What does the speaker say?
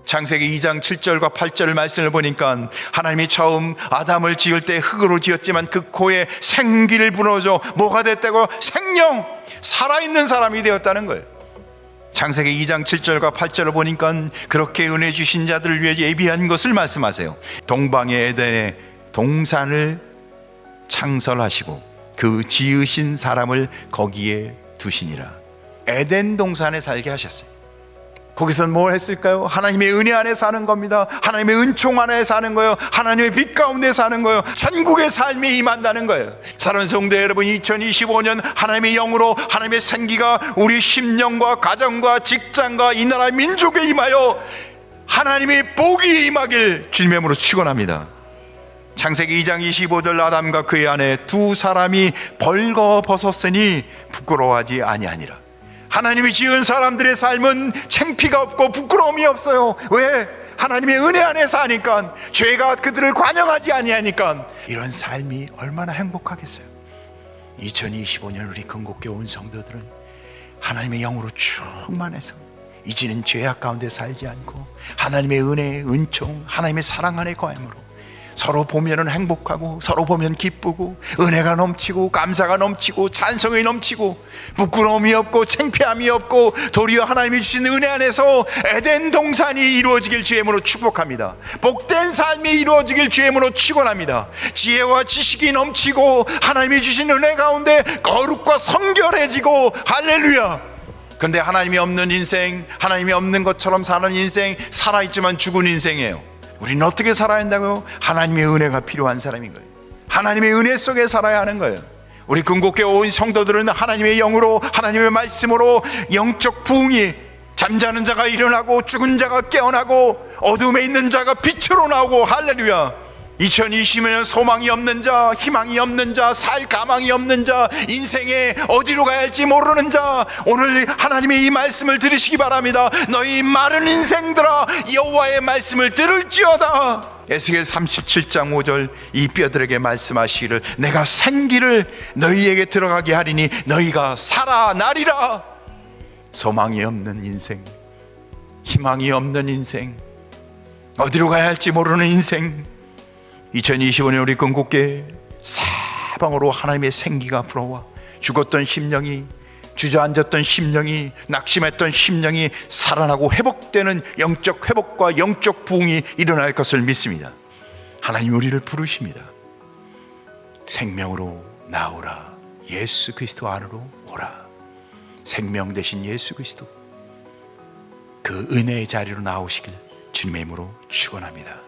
창세기 2장 7절과 8절 말씀을 보니까 하나님이 처음 아담을 지을 때 흙으로 지었지만 그 코에 생기를 불어줘 뭐가 됐다고? 생명, 살아있는 사람이 되었다는 거예요. 창세기 2장 7절과 8절을 보니까 그렇게 은혜 주신 자들을 위해 예비한 것을 말씀하세요. 동방의 에덴에 동산을 창설하시고 그 지으신 사람을 거기에 두시니라. 에덴 동산에 살게 하셨어요. 거기서 뭐 했을까요? 하나님의 은혜 안에 사는 겁니다. 하나님의 은총 안에 사는 거예요. 하나님의 빛 가운데 사는 거예요. 천국의 삶이 임한다는 거예요. 사랑하는 성도 여러분, 2025년 하나님의 영으로 하나님의 생기가 우리 심령과 가정과 직장과 이 나라 민족에 임하여 하나님의 복이 임하길 주님으로 축원합니다. 창세기 2장 25절 아담과 그의 아내 두 사람이 벌거벗었으니 부끄러워하지 아니하니라. 하나님이 지은 사람들의 삶은 창피가 없고 부끄러움이 없어요. 왜? 하나님의 은혜 안에 사니까, 죄가 그들을 관영하지 아니하니까. 이런 삶이 얼마나 행복하겠어요. 2025년 우리 건국교회 온 성도들은 하나님의 영으로 충만해서 이제는 죄악 가운데 살지 않고 하나님의 은혜, 은총, 하나님의 사랑 안에 거함으로 서로 보면은 행복하고 서로 보면 기쁘고 은혜가 넘치고 감사가 넘치고 찬송이 넘치고 부끄러움이 없고 창피함이 없고 도리어 하나님이 주신 은혜 안에서 에덴 동산이 이루어지길 주님으로 축복합니다. 복된 삶이 이루어지길 주님으로 축원합니다. 지혜와 지식이 넘치고 하나님이 주신 은혜 가운데 거룩과 성결해지고 할렐루야. 그런데 하나님이 없는 인생, 하나님이 없는 것처럼 사는 인생, 살아있지만 죽은 인생이에요. 우리는 어떻게 살아야 한다고요? 하나님의 은혜가 필요한 사람인 거예요. 하나님의 은혜 속에 살아야 하는 거예요. 우리 금곡교회 온 성도들은 하나님의 영으로, 하나님의 말씀으로 영적 부흥이, 잠자는 자가 일어나고 죽은 자가 깨어나고 어둠에 있는 자가 빛으로 나오고 할렐루야. 2020년 소망이 없는 자, 희망이 없는 자, 살 가망이 없는 자, 인생에 어디로 가야 할지 모르는 자, 오늘 하나님의 이 말씀을 들으시기 바랍니다. 너희 마른 인생들아 여호와의 말씀을 들을지어다. 에스겔 37장 5절 이 뼈들에게 말씀하시기를 내가 생기를 너희에게 들어가게 하리니 너희가 살아나리라. 소망이 없는 인생, 희망이 없는 인생, 어디로 가야 할지 모르는 인생, 2025년 우리 건국교회 사방으로 하나님의 생기가 불어와 죽었던 심령이, 주저앉았던 심령이, 낙심했던 심령이 살아나고 회복되는 영적 회복과 영적 부흥이 일어날 것을 믿습니다. 하나님 우리를 부르십니다. 생명으로 나오라. 예수 그리스도 안으로 오라. 생명 되신 예수 그리스도 그 은혜의 자리로 나오시길 주님의 이름으로 축원합니다.